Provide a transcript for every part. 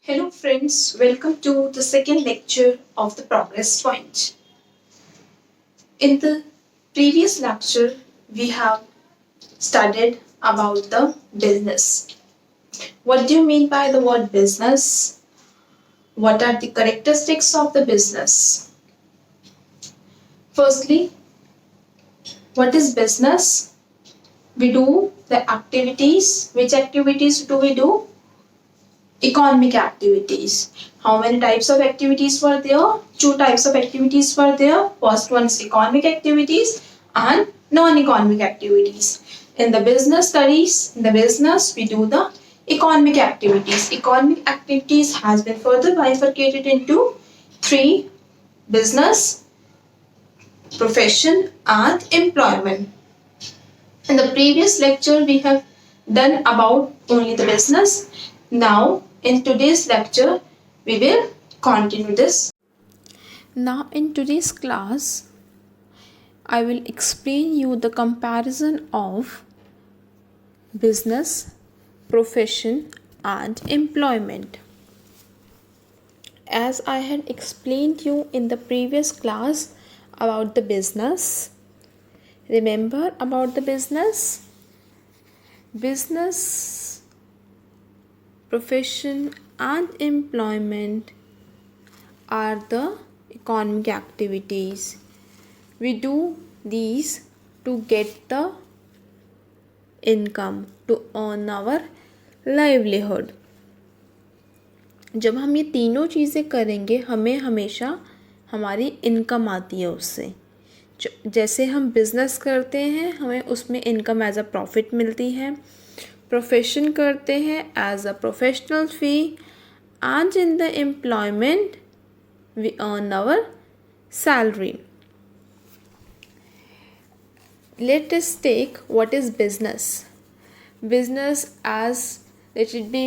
Hello friends, welcome to the second lecture of the progress point. In the previous lecture, we have studied about the business. What do you mean by the word business? What are the characteristics of the business? Firstly, what is business? We do the activities. Which activities do we do? Economic activities. How many types of activities were there? Two types of activities were there. First one is economic activities and non-economic activities. In the business studies, in the business, we do the economic activities. Economic activities has been further bifurcated into three: business, profession, and employment. In the previous lecture, we have done about only the business. Now, in today's lecture, we will continue this. Now in today's class, I will explain you the comparison of business, profession and employment. As I had explained you in the previous class about the business, remember about the business? Business, profession and employment are the economic activities. We do these to get the income, to earn our livelihood. जब हम ये तीनों चीज़ें करेंगे हमें हमेशा हमारी income आती है उससे. जैसे हम बिज़नेस करते हैं हमें उसमें इनकम एज अ प्रॉफिट मिलती है, प्रोफेशन करते हैं as a professional fee, and in the employment we earn our salary. Let us take what is business. Business as let it be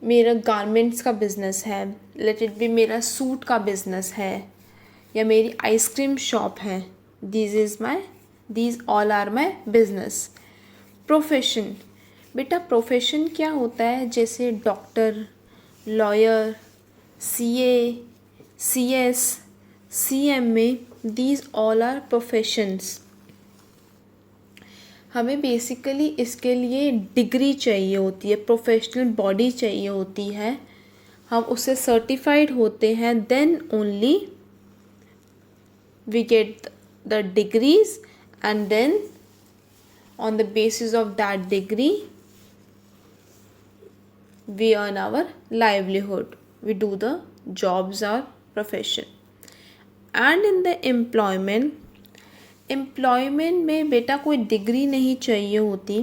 मेरा गारमेंट्स का बिज़नेस है, let it be मेरा suit का business है, या मेरी आइसक्रीम शॉप है. These all are my business. Profession, बेटा प्रोफेशन क्या होता है? जैसे doctor, lawyer, CA, CS, CMA, these all are professions. हमें बेसिकली इसके लिए डिग्री चाहिए होती है, प्रोफेशनल बॉडी चाहिए होती है, हम उससे सर्टिफाइड होते हैं, then only we get the degrees and then on the basis of that degree we earn our livelihood, we do the jobs or profession. And in the employment में बेटा कोई डिग्री नहीं चाहिए होती.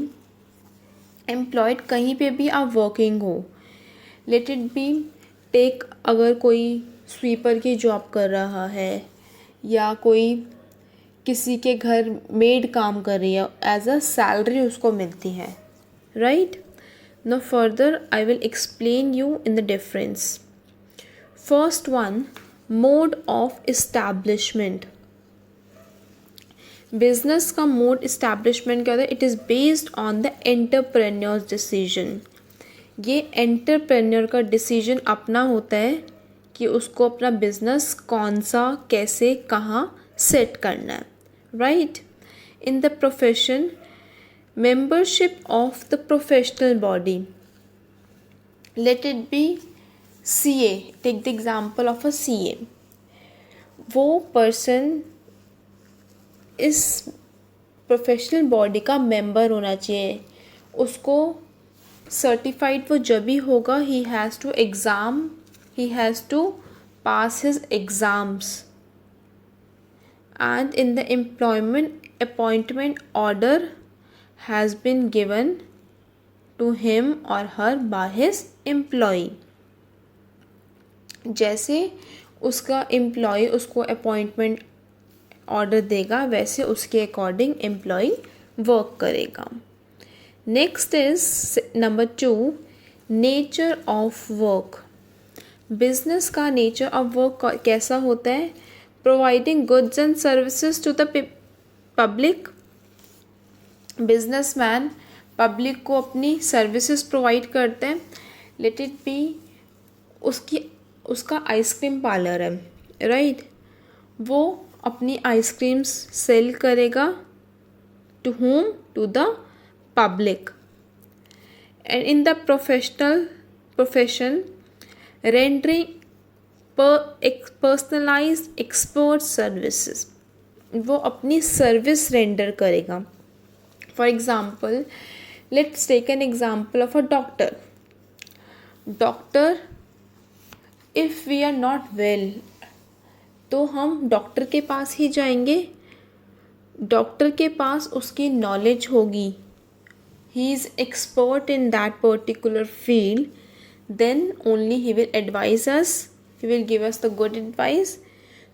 एम्प्लॉयड कहीं पे भी आप वर्किंग हो, लेट इट बी टेक, अगर कोई स्वीपर की जॉब कर रहा है या कोई किसी के घर मेड काम कर रही है, एज अ सैलरी उसको मिलती है, right? Now further I will explain you in the difference. First one, mode of establishment. Business का mode establishment क्या होता है? It is based on the entrepreneur's decision. ये entrepreneur का decision अपना होता है कि उसको अपना business कौन सा, कैसे, कहाँ set करना है, right? In the profession, membership of the professional body, let it be CA, take the example of a CA. वो person इस प्रोफेशनल बॉडी का मेंबर होना चाहिए, उसको सर्टिफाइड वो जब भी होगा, he has to pass his exams, and in the employment appointment order has been given to him or her by his employee. जैसे उसका एम्प्लॉय उसको अपॉइंटमेंट ऑर्डर देगा वैसे उसके अकॉर्डिंग एम्प्लॉय वर्क करेगा. Next is number 2, nature of work. Business का nature of work कैसा होता है? Providing goods and services to the public. Businessman public को अपनी सर्विसेज प्रोवाइड करते हैं, लेट इट बी उसका आइसक्रीम पार्लर है, राइट। वो अपनी आइसक्रीम्स सेल करेगा to whom? To the public. And in the profession rendering personalised expert services, वो अपनी सर्विस रेंडर करेगा। For example, let's take an example of a doctor. Doctor, if we are not well, तो हम doctor के पास ही जाएंगे। Doctor के पास उसकी knowledge होगी, he is expert in that particular field, then only he will advise us, he will give us the good advice.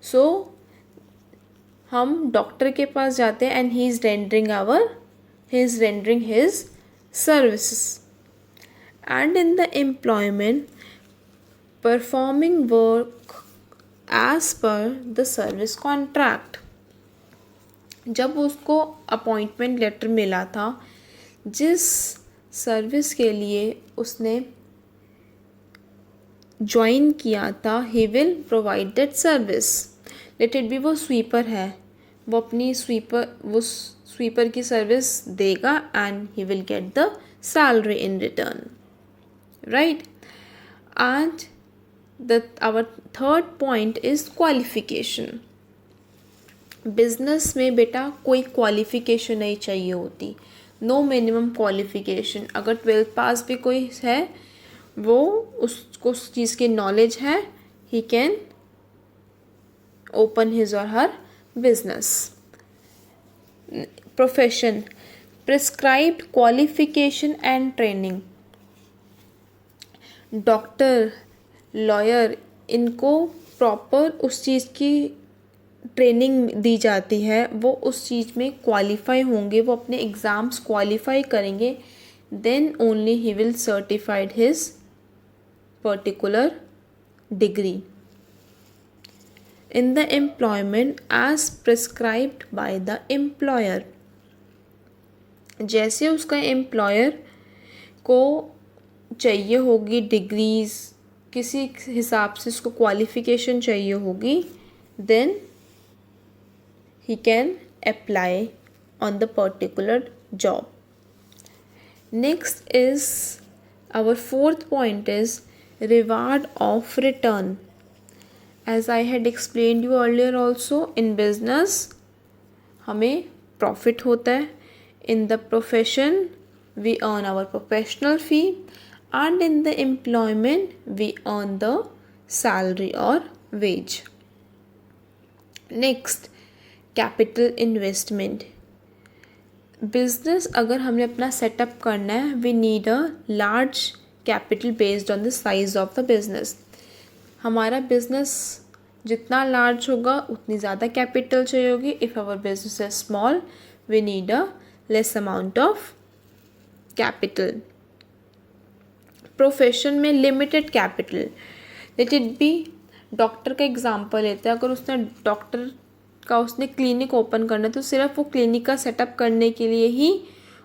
So हम doctor के पास जाते हैं and he is rendering his services. And in the employment, performing work as per the service contract. जब उसको appointment letter मिला था, जिस service के लिए उसने ज्वाइन किया था, he will provide that service. Let it be वो स्वीपर है, वो स्वीपर की सर्विस देगा and he will get the salary in return, right. And our third point is qualification. Business में बेटा कोई क्वालिफिकेशन नहीं चाहिए होती, नो मिनिमम क्वालिफिकेशन। अगर 12th पास भी कोई है, वो उसको उस चीज़ की नॉलेज है, he can open his or her business. Profession, prescribed qualification and training. Doctor, lawyer, इनको प्रॉपर उस चीज़ की ट्रेनिंग दी जाती है, वो उस चीज़ में क्वालिफाई होंगे, वो अपने एग्ज़ाम्स क्वालिफाई करेंगे, then only he will certified his particular degree. In the employment as prescribed by the employer, जैसे उसका एम्प्लॉयर को चाहिए होगी डिग्रीज, किसी हिसाब से उसको क्वालिफिकेशन चाहिए होगी, then he can apply on the particular job. Next is our fourth point is reward of return. As I had explained you earlier also, in business हमें profit होता है, in the profession we earn our professional fee, and in the employment we earn the salary or wage. Next, capital investment. Business अगर हमने अपना setup करना है, we need a large capital based on the size of the business. हमारा business जितना large होगा उतनी ज़्यादा कैपिटल चाहिए होगी। If our business is small, we need a less amount of capital. Profession में limited capital, let it be, doctor का example लेते हैं। अगर उसने क्लिनिक ओपन करना है, तो सिर्फ वो क्लिनिक का सेटअप करने के लिए ही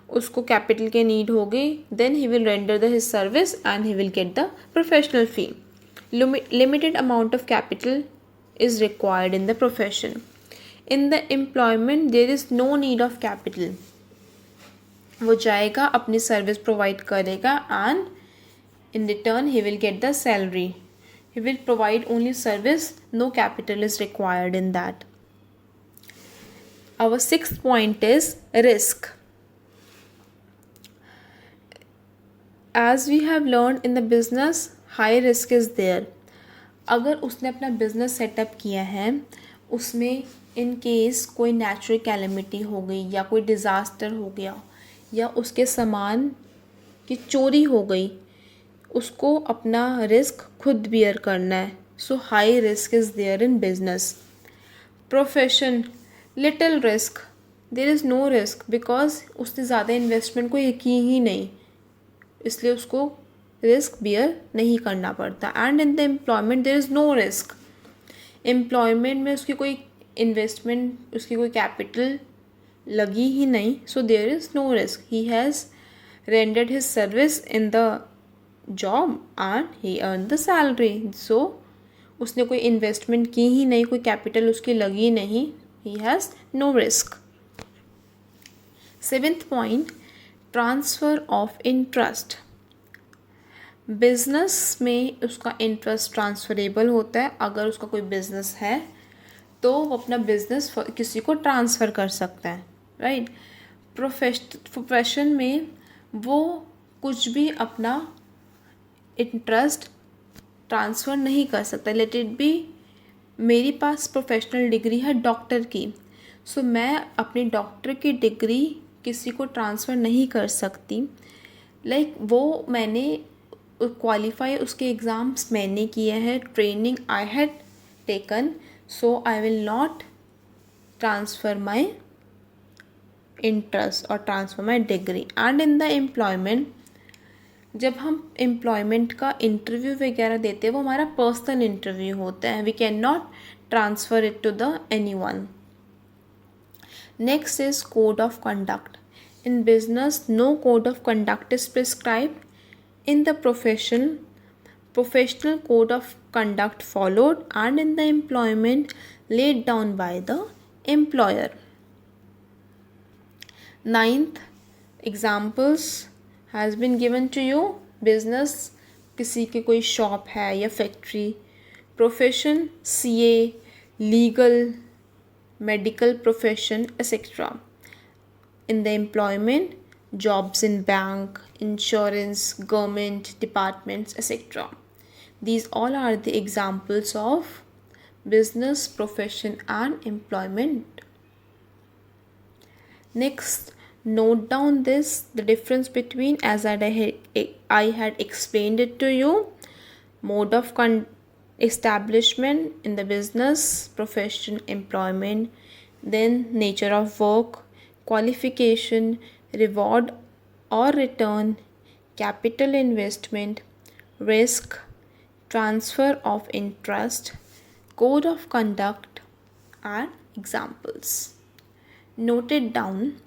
उसको कैपिटल के नीड होगी, then he will render the his service and he will get the professional fee. Limited amount of capital is required in the profession. In the employment there is no need of capital. वो जाएगा, अपनी service provide करेगा and in return he will get the salary. He will provide only service, no capital is required in that. Our sixth point is risk. As we have learned in the business, high risk is there. अगर उसने अपना business setup किया है, उसमें in case कोई natural calamity हो गई या कोई डिज़ास्टर हो गया या उसके सामान की चोरी हो गई, उसको अपना रिस्क खुद बियर करना है। So high risk is there in business. Profession, little risk, there is no risk, because उसने ज़्यादा इन्वेस्टमेंट को की ही नहीं, इसलिए उसको रिस्क बियर नहीं करना पड़ता। And in the employment there is no risk. Employment में उसकी कोई इन्वेस्टमेंट, उसकी कोई कैपिटल लगी ही नहीं, so there is no risk. He has rendered his service in the job and he earned the salary. So उसने कोई इन्वेस्टमेंट की ही नहीं, कोई कैपिटल उसकी लगी नहीं, he has no risk. 7th point, transfer of interest. Business में उसका इंटरेस्ट ट्रांसफरेबल होता है. अगर उसका कोई बिजनेस है तो वो अपना बिजनेस किसी को ट्रांसफ़र कर सकता है, राइट. प्रोफेशन में वो कुछ भी अपना इंटरेस्ट ट्रांसफ़र नहीं कर सकता. लेट इट बी, मेरे पास प्रोफेशनल डिग्री है डॉक्टर की, सो मैं अपनी डॉक्टर की डिग्री किसी को ट्रांसफ़र नहीं कर सकती. लाइक वो मैंने क्वालिफाई, उसके एग्ज़ाम्स मैंने किए हैं, training I had taken, so I will not transfer my interest or transfer my degree. And in the employment, जब हम एम्प्लॉयमेंट का इंटरव्यू वगैरह देते हैं वो हमारा पर्सनल इंटरव्यू होता है. We can not transfer it to the anyone. Next is code of conduct. In business, no code of conduct is prescribed. In the professional code of conduct followed, and in the employment laid down by the employer. 9th examples has been given to you. Business, किसी के कोई shop है या factory. Profession, CA, legal, medical profession, etc. In the employment, jobs in bank, insurance, government departments, etc. These all are the examples of business, profession and employment. Next, note down this, the difference between, as I had explained it to you, mode of establishment in the business, profession, employment, then nature of work, qualification, reward or return, capital investment, risk, transfer of interest, code of conduct and examples. Note it down.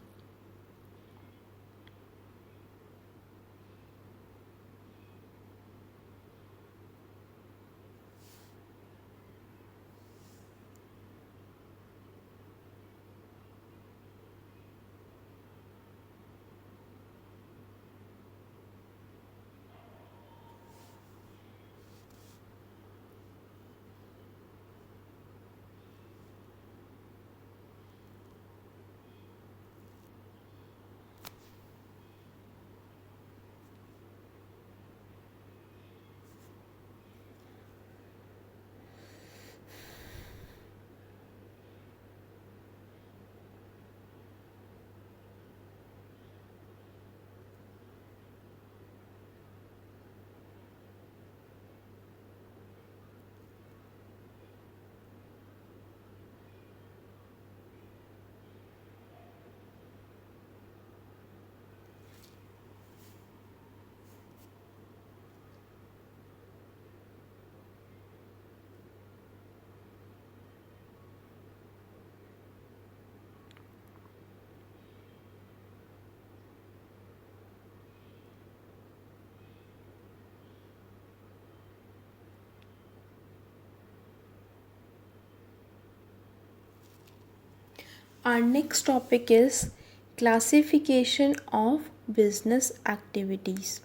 Our next topic is classification of business activities.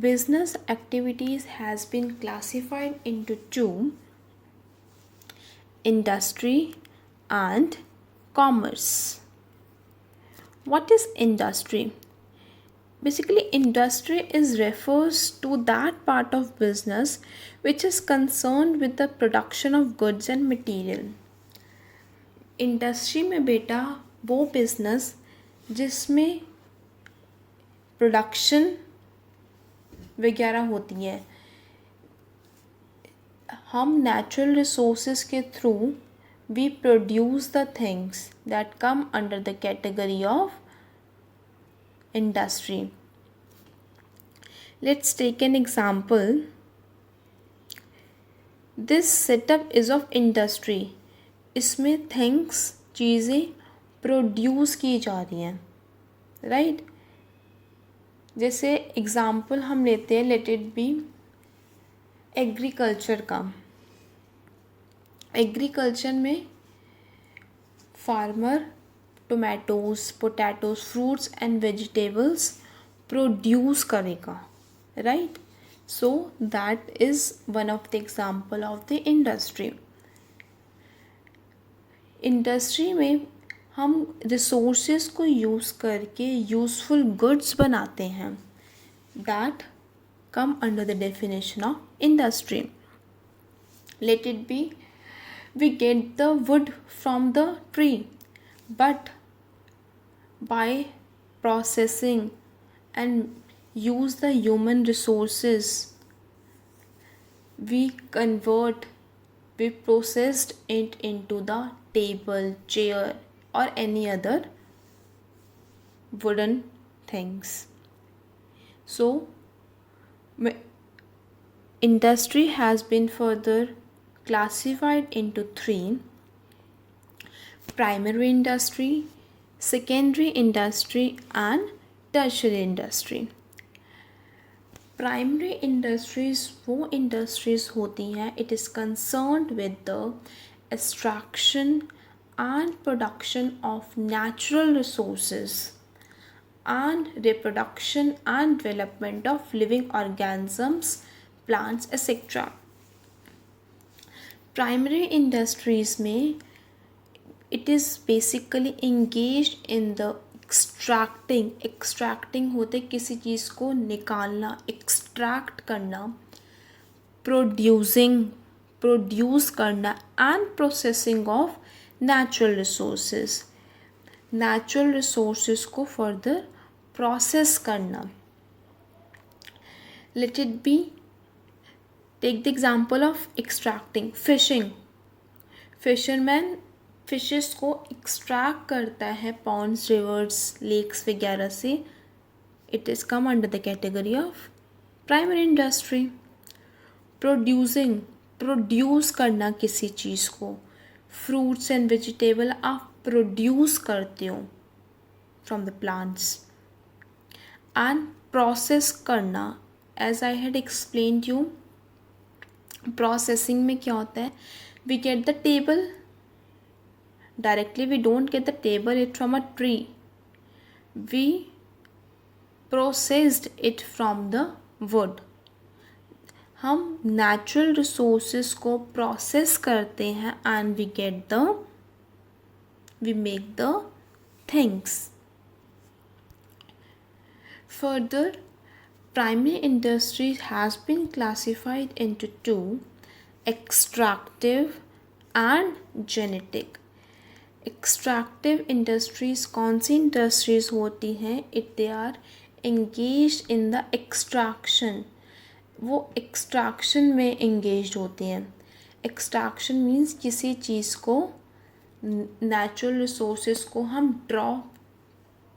Business activities has been classified into two: industry and commerce. What is industry? Basically, industry refers to that part of business which is concerned with the production of goods and material. Industry में बेटा वो business जिसमें production वगैरह होती है. हम natural resources के through we produce the things that come under the category of industry. Let's take an example. This setup is of industry. इसमें थिंग्स, चीज़ें प्रोड्यूस की जा रही हैं, राइट. जैसे एग्ज़ाम्पल हम लेते हैं, लेट इट बी एग्रीकल्चर का। एग्रीकल्चर में farmer tomatoes, potatoes, fruits and vegetables produce करेगा, right? So that is one of the example of the industry. Industry में हम रिसोर्सेज को यूज़ करके यूज़फुल गुड्स बनाते हैं, that come under the definition of industry. Let it be, we get the wood from the tree, but by processing and use the human resources, we processed it into the table, chair or any other wooden things. So industry has been further classified into three: primary industry, secondary industry and tertiary industry. Primary industries वो industries होती हैं, it is concerned with the extraction and production of natural resources and reproduction and development of living organisms, plants, etc. Primary industries में it is basically engaged in the extracting होते किसी चीज़ को निकालना, extract करना, produce करना and processing of natural resources को further process करना. Let it be, take the example of extracting, fishing. Fisherman fishes को एक्सट्रैक्ट करता है पॉन्ड्स, रिवर्स, लेक्स वगैरह से. It is come under the category of primary industry. Produce करना किसी चीज़ को, फ्रूट्स एंड वेजिटेबल आप प्रोड्यूस करते हो from the plants. And process करना, as I had explained you, processing में क्या होता है, we get the table directly, we don't get the table it from a tree, we processed it from the wood. हम natural resources को process करते हैं and we make the things. Further, primary industry has been classified into two: extractive and genetic. Extractive industries कौन सी industries होती हैं? They are engaged in the extraction. वो extraction में engaged होती हैं. Extraction means किसी चीज़ को, नेचुरल रिसोर्सेज को हम ड्रॉ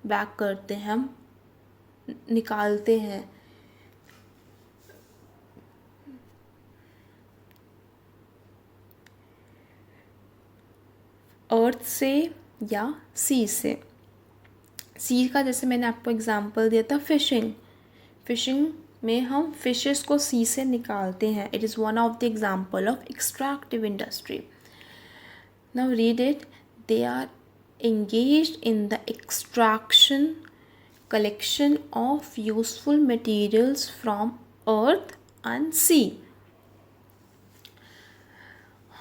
बैक करते हैं, हम निकालते हैं. अर्थ से या सी से. सी का जैसे मैंने आपको एग्जांपल दिया था फिशिंग में हम फिशेस को सी से निकालते हैं. It is one of the example of extractive industry. Now read it. They are engaged in the extraction, collection of useful materials from earth and sea.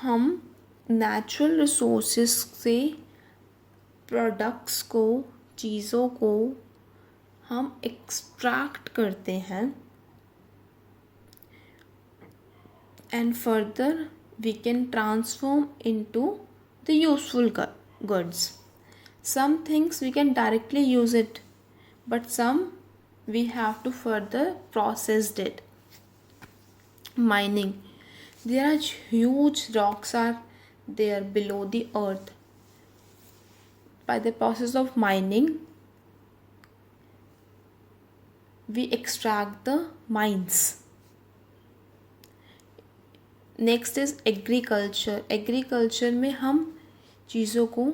हम natural resources से products को, चीज़ों को हम extract करते हैं and further we can transform into the useful goods. Some things we can directly use it, but some we have to further process it. Mining. There are huge rocks are there below the earth. By the process of mining, we extract the mines. Next is agriculture. Agriculture में हम चीज़ों को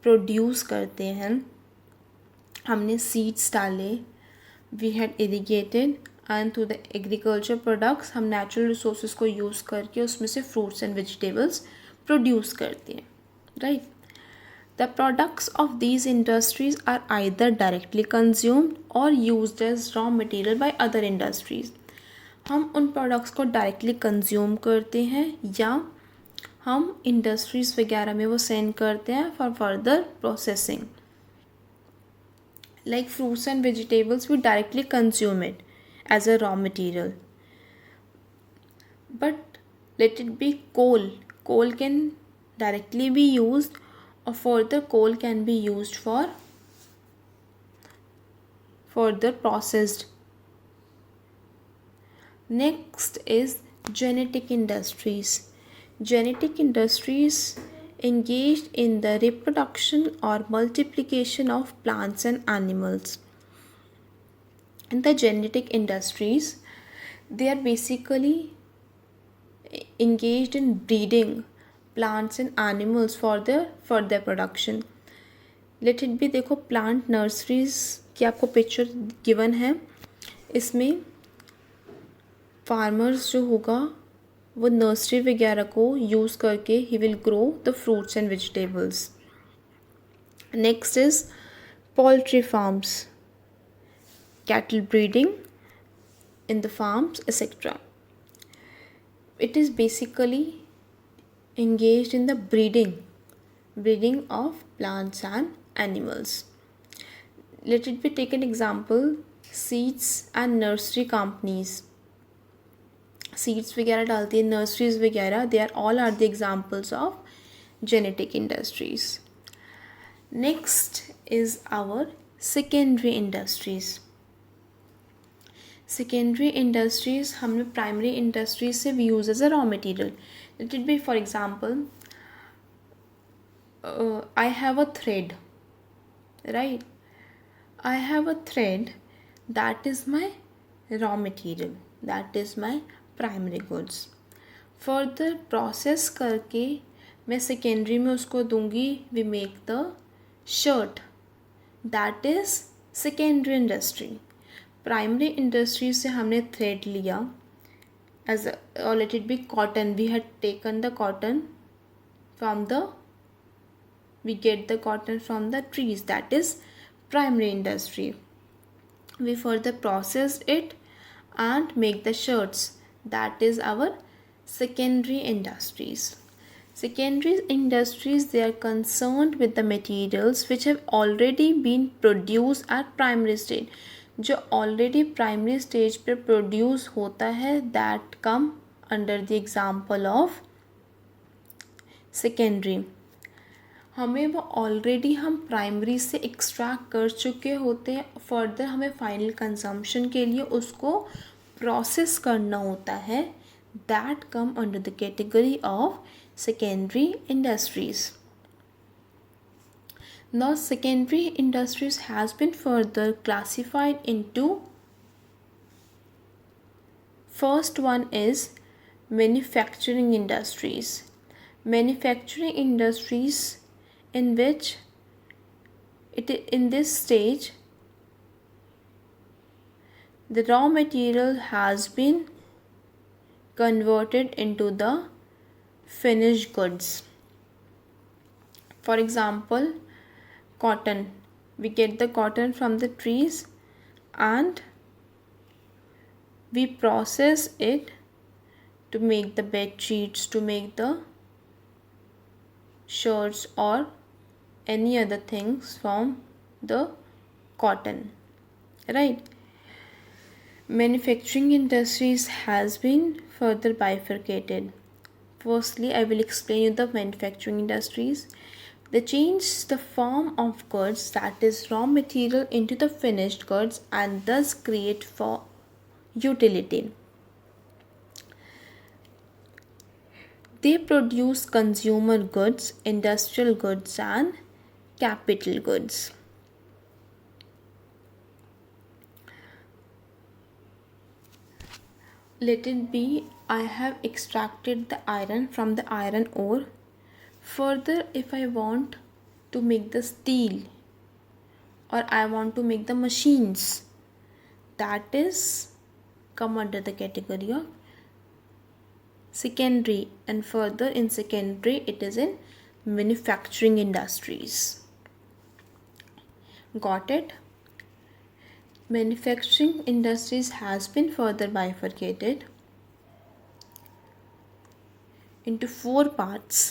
produce करते हैं. हमने seeds डाले, we had irrigated and through the agriculture products हम natural resources को यूज़ करके उसमें से फ्रूट्स एंड वेजिटेबल्स प्रोड्यूस करते हैं, right. The products of these industries are either directly consumed or used as raw material by other industries. हम उन products को डायरेक्टली कंज्यूम करते हैं या हम इंडस्ट्रीज़ वगैरह में वो सेंड करते हैं for further processing. Like fruits and vegetables, we directly consume it as a raw material. But let it be coal. Coal can directly be used, or further coal can be used for further processed. Next is genetic industries. Genetic industries engaged in the reproduction or multiplication of plants and animals. In the genetic industries, they are basically engaged in breeding plants and animals for their further production. Let it be, देखो plant nurseries की आपको picture given है. इसमें farmers जो होगा वो nursery वगैरह को यूज़ करके he will grow the fruits and vegetables. Next is poultry farms, cattle breeding in the farms, etc. It is basically engaged in the breeding of plants and animals. Let it be taken example, seeds and nursery companies. Seeds वगैरह डालती है, nurseries वगैरह, they are all are the examples of genetic industries. Next is our secondary industries. Secondary industries हमने primary industries से भी use as a raw material. Let it be, for example, I have a thread, right? I have a thread that is my raw material, that is my primary goods. Further process करके मैं secondary में उसको दूंगी, we make the shirt, that is secondary industry. Primary industry से हमने thread लिया as और let it be cotton, we had taken the cotton from the, we get the cotton from the trees, that is primary industry. We further processed it and make the shirts, that is our secondary industries. Secondary industries, they are concerned with the materials which have already been produced at primary stage. जो already primary stage पे produce होता है, that come under the example of secondary. हमें वो already हम primary से extract कर चुके होते हैं, फर्दर हमें फाइनल कंजम्पशन के लिए उसको प्रोसेस करना होता है, that come under the category of secondary industries. Now secondary industries has been further classified into, first one is manufacturing industries. Manufacturing industries in which in this stage the raw material has been converted into the finished goods. For example, cotton, we get the cotton from the trees and we process it to make the bed sheets, to make the shirts or any other things from the cotton, right? Manufacturing industries has been further bifurcated. Firstly, I will explain you the manufacturing industries. They change the form of goods, that is raw material, into the finished goods and thus create for utility. They produce consumer goods, industrial goods and capital goods. Let it be, I have extracted the iron from the iron ore. Further, if I want to make the steel or I want to make the machines, that is come under the category of secondary, and further in secondary it is in manufacturing industries. Got it? Manufacturing industries has been further bifurcated into 4 parts.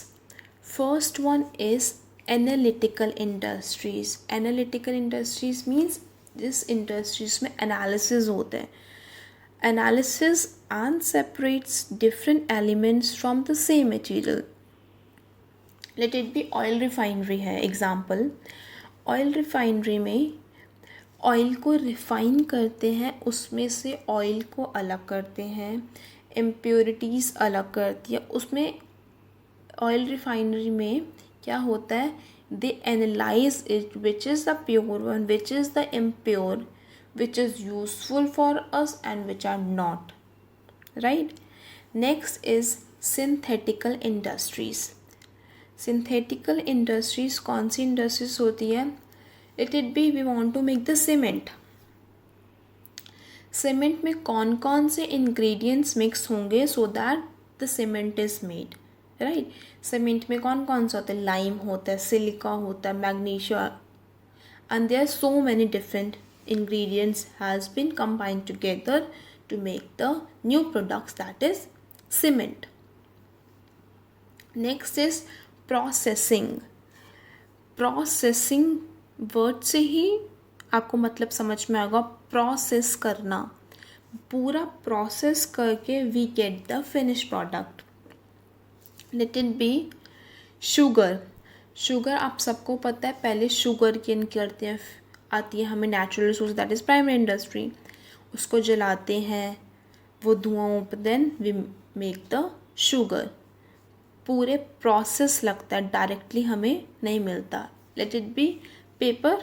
First one is analytical industries. Analytical industries means this industries में analysis होता है. Analysis and separates different elements from the same material. Let it be oil refinery है example. Oil refinery में oil को refine करते हैं, उसमें से ऑयल को अलग करते हैं, इम्प्योरिटीज़ अलग करती है. उसमें ऑयल रिफाइनरी में क्या होता है, they analyse it which is the pure one, which is the impure, which is useful for us and which are not. Right. Next is synthetical industries. Synthetical industries कौन सी इंडस्ट्रीज होती है? Let it be we want to make the cement. Cement में कौन कौन से ingredients mix होंगे so that the cement is made. Right. Cement में कौन कौन सा होता है? लाइम होता है, सिलिका होता है, magnesia, and there are so many different ingredients has been combined together to make the new products, that is cement. Next is processing. Processing word से ही आपको मतलब समझ में आएगा. प्रोसेस करना, पूरा प्रोसेस करके we get the finish product. Let it be sugar. Sugar आप सबको पता है, पहले शुगर केन करते हैं, आती है हमें natural resource, that is primary industry. उसको जलाते हैं, वो धुआं, then we make the sugar. पूरे प्रोसेस लगता है, डायरेक्टली हमें नहीं मिलता. Let it be paper.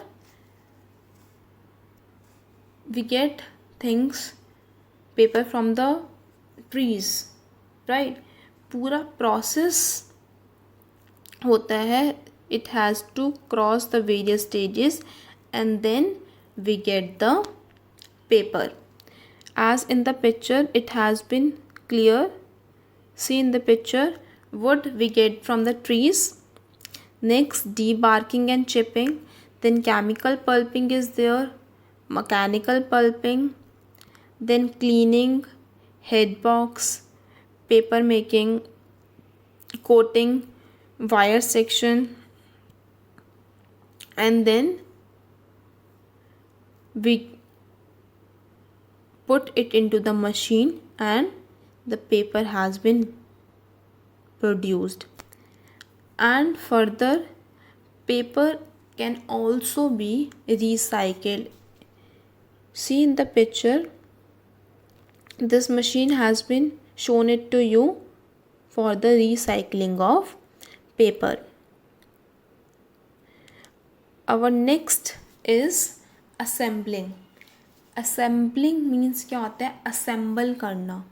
We get things, paper from the trees, right? पूरा process होता है. It has to cross the various stages and then we get the paper. As in the picture it has been clear. See in the picture, wood we get from the trees. Next, debarking and chipping. Then chemical pulping is there, mechanical pulping, then cleaning, head box, paper making, coating, wire section, and then we put it into the machine and the paper has been produced. And further, paper can also be recycled. See in the picture, this machine has been shown it to you for the recycling of paper. Our next is assembling. Assembling means क्या होता है? assemble करना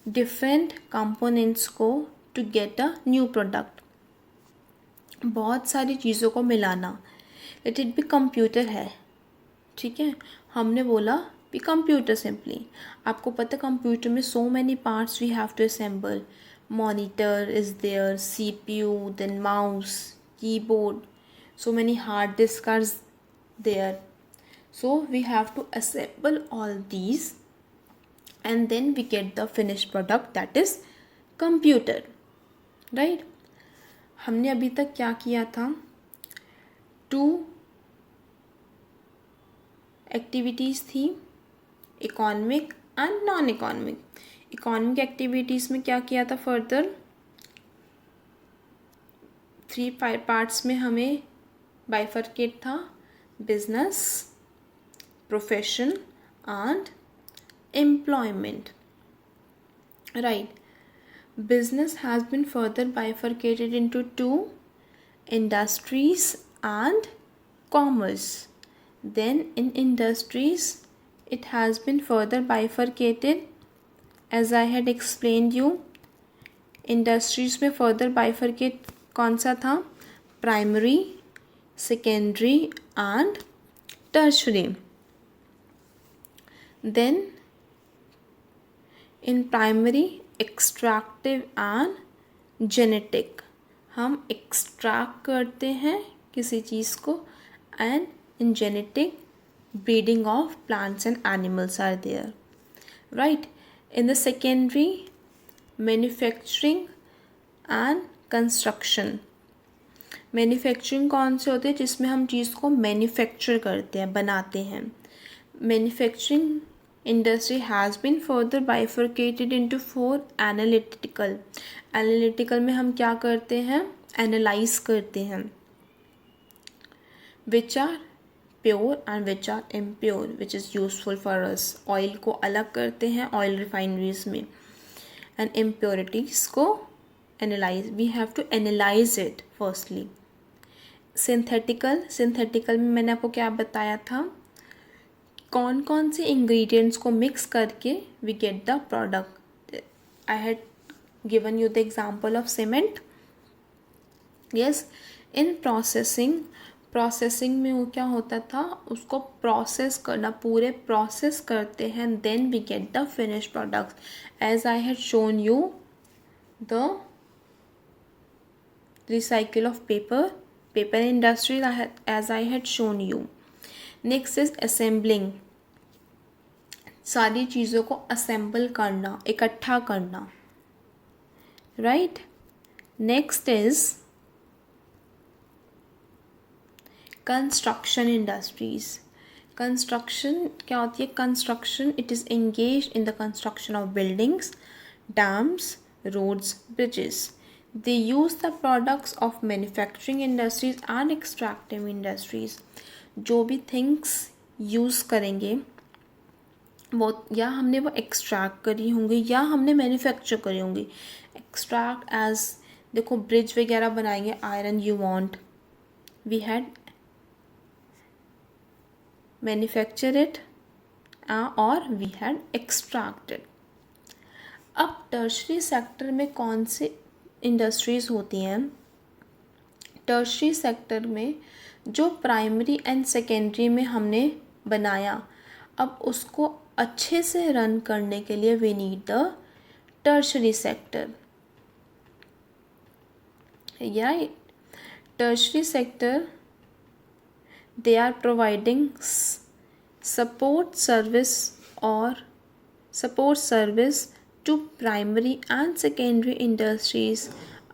different components को to get a new product. बहुत सारी चीज़ों को मिलाना. लेट इट बी कंप्यूटर है, ठीक है. हमने बोला भी कंप्यूटर सिंपली. आपको पता है कंप्यूटर में so many parts we have to assemble. Monitor is there, CPU, then mouse, keyboard, so many hard disks are there. So we have to assemble all these and then we get the finished product, that is computer. Right. हमने अभी तक क्या किया था? 2 activities थी, economic and non economic. Economic activities में क्या किया था? फर्दर 3 पार्ट्स में हमें बाइफरकेट था, business, profession and employment. Right. Business has been further bifurcated into 2, industries and commerce. Then in industries it has been further bifurcated, as I had explained you. Industries में further bifurcate कौन सा था? Primary, secondary and tertiary. Then in primary extractive and genetic, हम extract करते हैं किसी चीज़ को, and in genetic breeding of plants and animals are there, right? In the secondary, manufacturing and construction. Manufacturing कौन से होते हैं? जिसमें हम चीज़ को मैन्युफैक्चर करते हैं, बनाते हैं. Manufacturing industry has been further bifurcated into 4 analytical. Analytical में हम क्या करते हैं? एनालाइज करते हैं. Which are pure and which are impure, which is useful for us. Oil को अलग करते हैं ऑयल रिफाइनरीज में, एंड इम्प्योरिटीज़ को analyse, we have to analyse it firstly. Synthetical में मैंने आपको क्या बताया था? कौन कौन से इंग्रेडिएंट्स को मिक्स करके we get the product. I had given you the example of cement. Yes, in processing में वो क्या होता था? उसको प्रोसेस करना, पूरे प्रोसेस करते हैं, then we get the finish product. As I had shown you the recycle of paper industry, as I had shown you. Next is assembling. सारी चीज़ों को असेंबल करना, इकट्ठा करना, right? Next is construction industries. Construction क्या होती है? Construction, it is engaged in the construction of buildings, dams, roads, bridges. They use the products of manufacturing industries and extractive industries. जो भी थिंग्स यूज़ करेंगे वो या हमने वो एक्सट्रैक्ट करी होंगी या हमने मैन्युफैक्चर करी होंगी. एक्सट्रैक्ट एज देखो ब्रिज वगैरह बनाएंगे, iron you want, we had manufacture it और वी हैड एक्सट्रैक्टेड. अब टर्शरी सेक्टर में कौन से इंडस्ट्रीज़ होती हैं? टर्शरी सेक्टर में जो प्राइमरी एंड सेकेंडरी में हमने बनाया, अब उसको अच्छे से रन करने के लिए we need the tertiary sector. Right, tertiary sector they are providing support service to primary and secondary industries,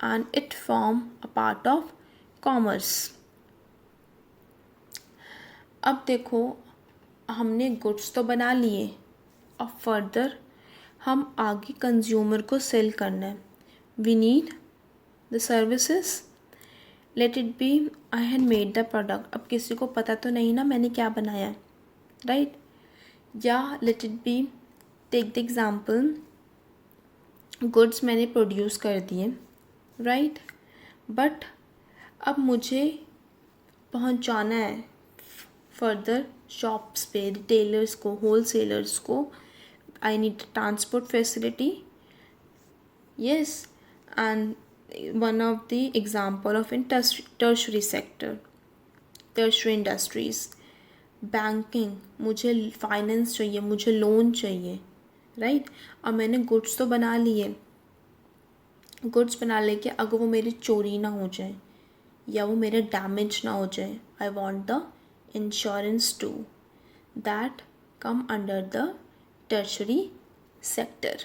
and it form a part of commerce. अब देखो हमने गुड्स तो बना लिए, अब फर्दर हम आगे कंज्यूमर को सेल करना है. We need the services. Let it be I had made the product. अब किसी को पता तो नहीं ना मैंने क्या बनाया है, राइट? या let it be, take the example, goods मैंने प्रोड्यूस कर दिए, राइट? बट अब मुझे पहुंचाना है फर्दर शॉप्स पे, रिटेलर्स को, होलसेलर्स को. I need transport facility. Yes, and one of the example of in tertiary sector, tertiary industries. Banking, मुझे फाइनेंस चाहिए, मुझे लोन चाहिए, राइट? अब मैंने गुड्स तो बना लिए, गुड्स बना लेके अगर वो मेरी चोरी ना हो जाए या वो मेरे डैमेज ना हो जाए, I want the insurance too. That come under the tertiary sector.